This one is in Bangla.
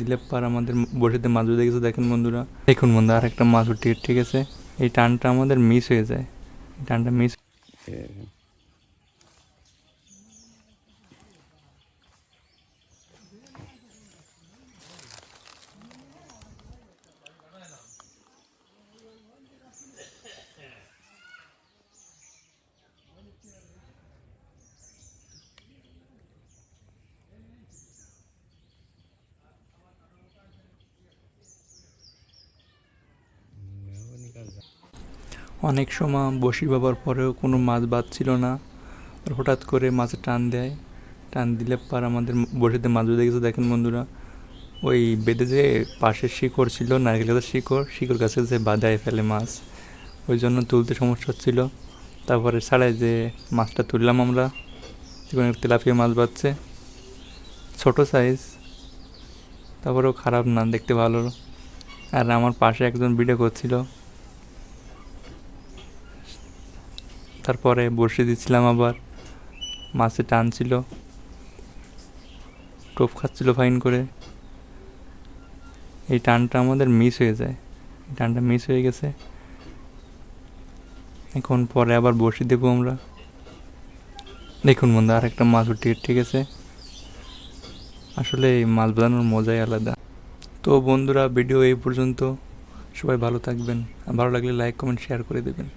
দিলে পার আমাদের বসিতে মাছ উঠে গেছে। দেখেন বন্ধুরা, দেখুন বন্ধু আর একটা মাছ উঠে, ঠিক আছে। এই টানটা আমাদের মিস হয়ে যায়, টানটা মিস। অনেক সময় বসি বাবার পরেও কোনো মাছ বাঁধছিল না, হঠাৎ করে মাছে টান দেয়, টান দিলে পার আমাদের বসিতে মাছ উঠে গেছে। দেখেন বন্ধুরা, ওই বেঁধে যে পাশে শিকড় ছিল, নারকেল গাছের শিকড় গাছে যে বাঁধায় ফেলে মাছ, ওই জন্য তুলতে সমস্যা হচ্ছিল। তারপরে ছাড়াই যে মাছটা তুললাম আমরা, তেলাপিয়া মাছ বাচ্ছে, ছোট সাইজ, তারপরেও খারাপ না, দেখতে ভালো। আর আমার পাশে একজন ভিডিও করছিল, তারপরে বসে দিচ্ছিলাম, আবার মাছে টানছিল, টোপ খাচ্ছিল ফাইন করে। এই টানটা আমাদের মিস হয়ে যায়, টানটা মিস হয়ে গেছে। এখন পরে আবার বসে দেবো আমরা। দেখুন বন্ধু আর একটা মাছ উঠে, ঠিক আছে। আসলে এই মাছ বাঁধানোর মজাই আলাদা। তো বন্ধুরা, ভিডিও এই পর্যন্ত। সবাই ভালো থাকবেন, আর ভালো লাগলে লাইক কমেন্ট শেয়ার করে দেবেন।